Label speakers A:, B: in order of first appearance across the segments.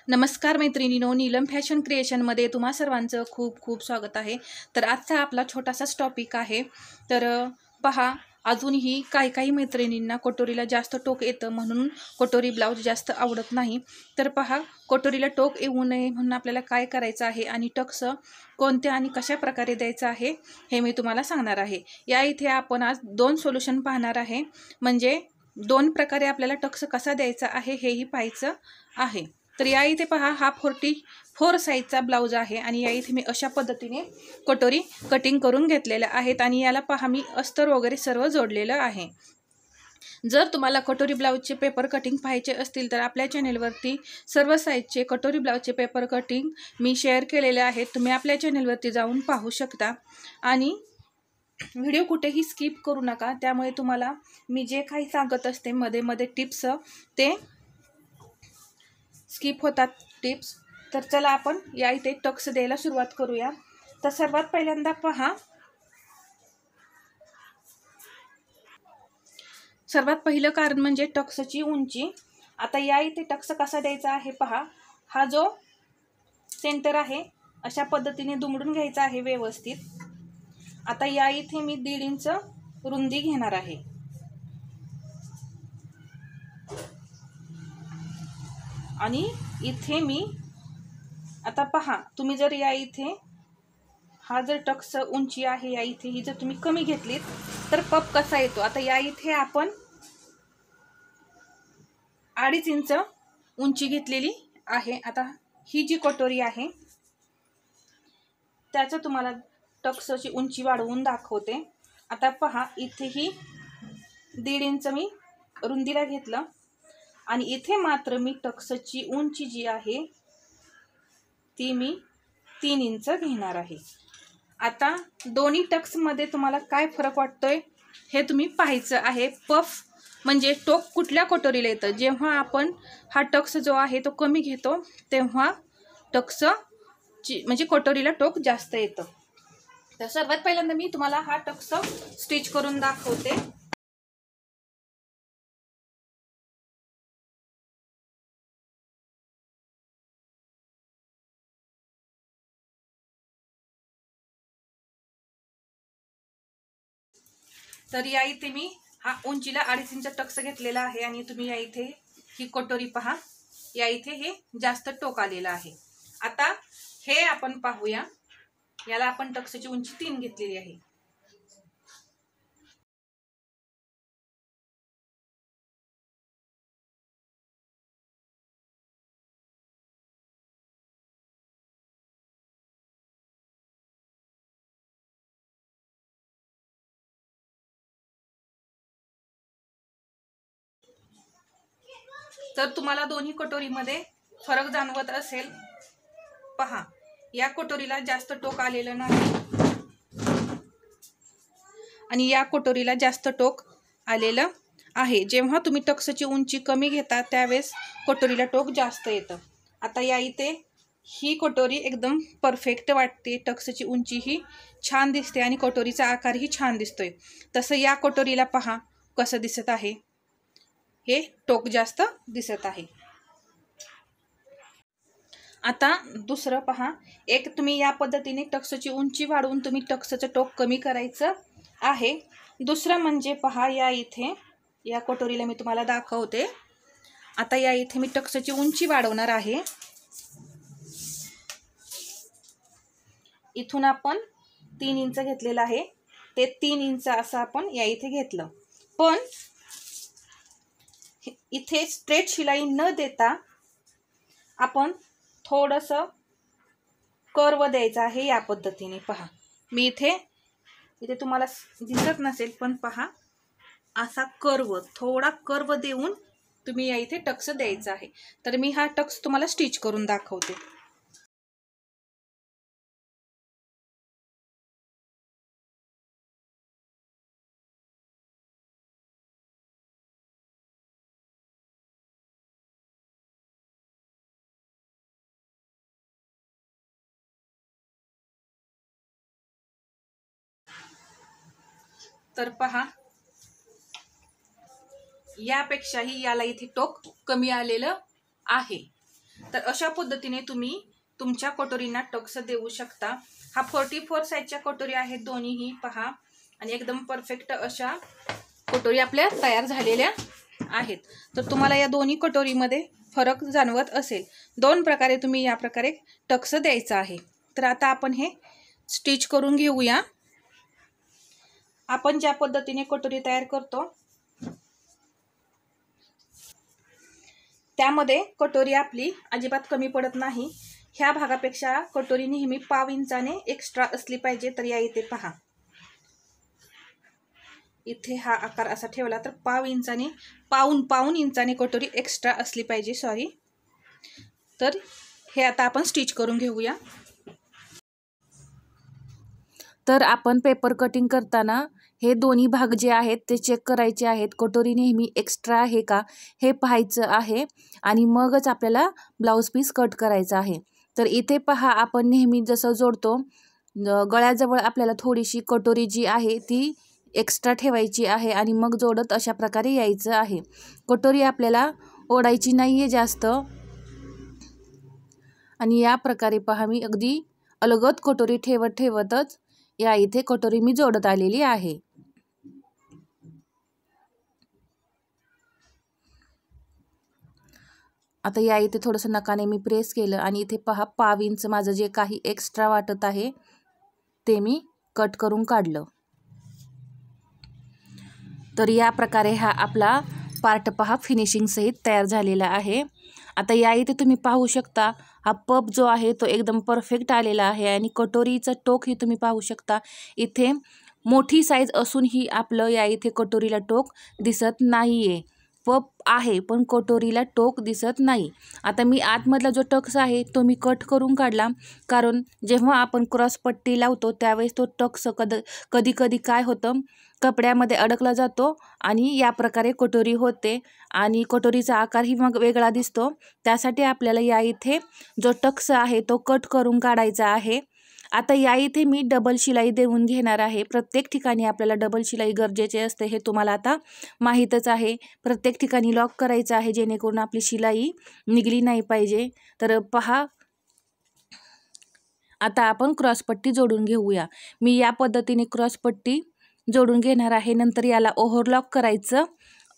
A: नमस्कार मैत्रिणींनो, नीलम फॅशन क्रिएशनमध्ये तुम्हा सर्वांचं खूप खूप स्वागत आहे। तर आजचा आपला छोटासाच टॉपिक आहे। तर पहा, अजूनही काही मैत्रिणींना कटोरीला जास्त टोक येतं म्हणून कटोरी ब्लाउज जास्त आवडत नाही। तर पहा, कटोरीला टोक येऊ नये म्हणून आपल्याला काय करायचं आहे आणि टक्स कोणत्या आणि कशा प्रकारे द्यायचं आहे हे मी तुम्हाला सांगणार आहे। या इथे आपण आज दोन सोल्युशन पाहणार आहे, म्हणजे दोन प्रकारे आपल्याला टक्स कसा द्यायचा आहे हेही पाहायचं आहे। तर या इथे पहा, हा 44 साइजचा ब्लाउज आहे आणि या इथे मी अशा पद्धतीने कटोरी कटिंग करून घेतलेल्या आहेत आणि याला पहा मी अस्तर वगैरे सर्व जोडलेलं आहे। जर तुम्हाला कटोरी ब्लाउजचे पेपर कटिंग पाहायचे असतील तर आपल्या चॅनलवरती सर्व साइजचे कटोरी ब्लाउजचे पेपर कटिंग मी शेअर केलेले आहेत, तुम्ही आपल्या चॅनलवरती जाऊन पाहू शकता। आणि व्हिडिओ कुठेही स्किप करू नका, त्यामुळे तुम्हाला मी जे काही सांगत असते मध्ये मध्ये टिप्स ते स्किप होतात टिप्स। तर चला आपण या इथे टक्स द्यायला सुरुवात करूया। तर सर्वात पहिल्यांदा पहा, सर्वात पहिलं कारण म्हणजे टक्सची उंची। आता या इथे टक्स कसा द्यायचा आहे पहा, हा जो सेंटर आहे अशा पद्धतीने दुमडून घ्यायचा आहे व्यवस्थित। आता या इथे मी 1.5 इंच रुंदी घेणार आहे आणि इथे मी आता पहा, तुम्ही जर या इथे हा जर टक्स उंची आहे या इथे ही जर तुम्ही कमी घेतलीत तर पप कसा येतो। आता या इथे आपण 2.5 इंच उंची घेतलेली आहे। आता ही जी कटोरी आहे त्याचं तुम्हाला टक्सची उंची वाढवून दाखवते। आता पहा, इथे ही 1.5 इंच मी रुंदीला घेतलं आणि इथे मात्र मी टक्सची उंची जी आहे ती मी 3 इंच घेणार आहे। आता दोन्ही टक्स मध्ये तुम्हाला काय फरक वाटतोय हे तुम्ही पाहायचं आहे। पफ म्हणजे टोक कुठल्या कटोरीला येतं, जेव्हा आपण हा टक्स जो आहे तो कमी घेतो तेव्हा टक्स म्हणजे कटोरीला टोक जास्त येतं। तर सर्वात पहिल्यांदा मी तुम्हाला हा टक्स स्टिच करून दाखवते। तर या इथे मी हा उंचीला 2.5 इंच टक्स घेतलेला आहे आणि तुम्ही या इथे ही कटोरी पहा, या इथे हे जास्त टोक आलेलं आहे। आता हे आपण पाहूया, याला आपण टक्सची उंची 3 घेतलेली आहे। तर तुम्हाला दोन्ही कटोरीमध्ये फरक जाणवत असेल, पहा या कटोरीला जास्त टोक आलेलं नाही आणि या कटोरीला जास्त टोक आलेलं आहे। जेव्हा तुम्ही टक्सची उंची कमी घेता त्यावेळेस कटोरीला टोक जास्त येतं। आता या इथे ही कटोरी एकदम परफेक्ट वाटते, टक्सची उंची ही छान दिसते आणि कटोरीचा आकारही छान दिसतोय। तसं या कटोरीला पहा कसं दिसत आहे, हे टोक जास्त दिसत आहे। आता दुसरं पहा, एक तुम्ही या पद्धतीने टक्सची उंची वाढवून तुम्ही टक्सचं टोक कमी करायचं आहे। दुसरं म्हणजे पहा, या इथे या कटोरीला मी तुम्हाला दाखवते। आता या इथे मी टक्सची उंची वाढवणार आहे। इथून आपण 3 इंच घेतलेलं आहे, ते 3 इंच असं आपण या इथे घेतलं, पण इथे स्ट्रेट शिलाई न देता आपण थोडंसं कर्व द्यायचं आहे। या पद्धतीने पहा, मी इथे तुम्हाला दिसत नसेल पण पहा, असा कर्व, थोडा कर्व देऊन तुम्ही या इथे टक्स द्यायचा आहे। तर मी हा टक्स तुम्हाला स्टिच करून दाखवते। तर पहा, यापेक्षाही याला इथे टोक कमी आलेलं आहे। तर अशा पद्धतीने तुम्ही तुमच्या कटोरींना टक्स देऊ शकता। हा 44 साईजच्या कटोरी आहेत दोन्हीही पहा, आणि एकदम परफेक्ट अशा कटोरी आपल्या तयार झालेल्या आहेत। तर तुम्हाला या दोन्ही कटोरीमध्ये फरक जाणवत असेल। दोन प्रकारे तुम्ही या प्रकारे टक्स द्यायचा आहे। तर आता आपण हे स्टिच करून घेऊया। आपण ज्या पद्धतीने कटोरी तयार करतो त्यामध्ये कटोरी आपली अजिबात कमी पडत नाही। ह्या भागापेक्षा कटोरी नेहमी पाव इंचाने एक्स्ट्रा असली पाहिजे। तर या इथे पहा, इथे हा आकार असा ठेवला तर पाव इंचाने पाऊन इंचाने कटोरी एक्स्ट्रा असली पाहिजे, सॉरी। तर हे आता आपण स्टिच करून घेऊया। तर आपण पेपर कटिंग करताना हे दोन्ही भाग जे आहेत ते चेक करायचे आहेत। कटोरी नेहमी एक्स्ट्रा आहे का हे पाहायचं आहे, आणि मगच आपल्याला ब्लाऊज पीस कट करायचा आहे। तर इथे पहा, आपण नेहमी जसं जोडतो गळ्याजवळ आपल्याला थोडीशी कटोरी जी आहे ती एक्स्ट्रा ठेवायची आहे, आणि मग जोडत अशा प्रकारे यायचं आहे। कटोरी आपल्याला ओढायची नाही आहे जास्त, आणि या प्रकारे पहा मी अगदी अलगद कटोरी ठेवतच या इथे कटोरी मी जोडत आलेली आहे। आता या इथे थोडंसं नकाने मी प्रेस केलं, आणि इथे पहा पाव इंच माझं जे काही एक्स्ट्रा वाटत आहे ते मी कट करून काढलं। तर या प्रकारे हा आपला पार्ट पहा फिनिशिंग सहित तयार झालेला आहे। आता या इथे तुम्ही पाहू शकता हा पप जो आहे तो एकदम परफेक्ट आलेला आहे, आणि कटोरीचं टोक ही तुम्ही पाहू शकता। इथे मोठी साईज असूनही आपलं या इथे कटोरीला टोक दिसत नाहीये। पप आहे पण कटोरीला टोक दिसत नाही। आता मी आतमधला जो टक्स आहे तो मी कट करून काढला, कारण जेव्हा आपण क्रॉस पट्टी लावतो त्यावेळेस तो टक्स कधी कधी काय होतं, कपड्यामध्ये अडकला जातो आणि या प्रकारे कटोरी होते, आणि कटोरीचा आकारही मग वेगळा दिसतो। त्यासाठी आपल्याला या इथे जो टक्स आहे तो कट करून काढायचा आहे। आता या इथे मी डबल शिलाई देऊन घेणार आहे। प्रत्येक ठिकाणी आपल्याला डबल शिलाई गरजेचे असते, हे तुम्हाला आता माहीतच आहे। प्रत्येक ठिकाणी लॉक करायचं आहे जेणेकरून आपली शिलाई निघली नाही पाहिजे। तर पहा, आता आपण क्रॉसपट्टी जोडून घेऊया। मी या पद्धतीने क्रॉसपट्टी जोडून घेणार आहे। नंतर याला ओव्हरलॉक करायचं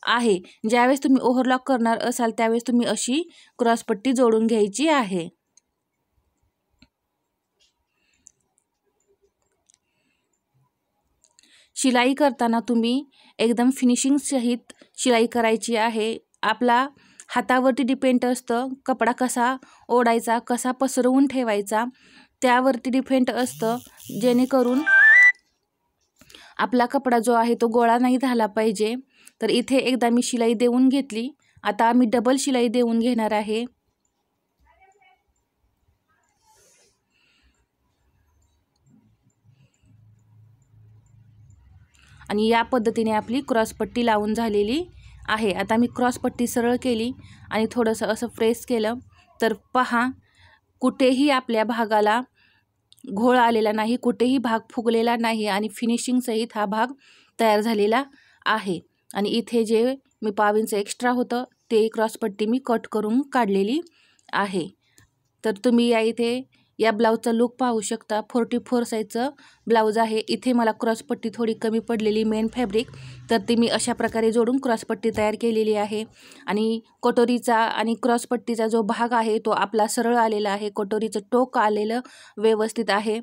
A: आहे। ज्यावेळेस तुम्ही ओव्हरलॉक करणार असाल त्यावेळेस तुम्ही अशी क्रॉसपट्टी जोडून घ्यायची आहे। शिलाई करताना तुम्ही एकदम फिनिशिंग सहित शिलाई करायची आहे। आपला हातावरती डिपेंड असतं कपडा कसा ओढायचा, कसा पसरवून ठेवायचा, त्यावरती डिपेंड असतं, जेणेकरून आपला कपडा जो आहे तो गोळा नाही झाला पाहिजे। तर इथे एकदा मी शिलाई देऊन घेतली, आता मी डबल शिलाई देऊन घेणार आहे। आणि या पद्धतीने आपली क्रॉसपट्टी लावून झालेली आहे। आता मी क्रॉसपट्टी सरळ केली आणि थोडंसं असं प्रेस केलं, तर पहा कुठेही आपल्या भागाला घोळ आलेला नाही, कुठेही भाग फुगलेला नाही, आणि फिनिशिंग सहित हा भाग तयार झालेला आहे। आणि इथे जे मी पाव इंच एक्स्ट्रा होतं ते क्रॉसपट्टी मी कट करून काढलेली आहे। तर तुम्ही या इथे या ब्लाऊजचा लुक पाहू शकता। 44 साईजचं ब्लाऊज आहे। इथे मला क्रॉसपट्टी थोडी कमी पडलेली मेन फॅब्रिक, तर ती मी अशा प्रकारे जोडून क्रॉसपट्टी तयार केलेली आहे। आणि कटोरीचा आणि क्रॉसपट्टीचा जो भाग आहे तो आपला सरळ आलेला आहे। कटोरीचं टोक आलेलं व्यवस्थित आहे,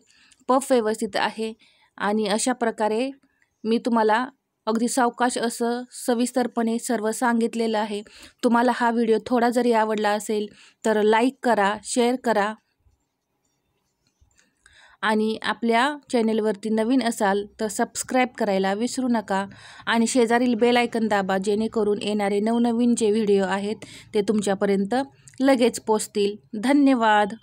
A: पफ व्यवस्थित आहे, आणि अशा प्रकारे मी तुम्हाला अगदी सावकाश असं सविस्तरपणे सर्व सांगितलेलं आहे। तुम्हाला हा व्हिडिओ थोडा जरी आवडला असेल तर लाईक करा, शेअर करा, आणि आपल्या चॅनेलवरती नवीन असाल तर सबस्क्राईब करायला विसरू नका, आणि शेजारील बेल आयकन दाबा, जेणेकरून येणारे नवनवीन जे व्हिडिओ आहेत ते तुमच्यापर्यंत लगेच पोहोचतील। धन्यवाद।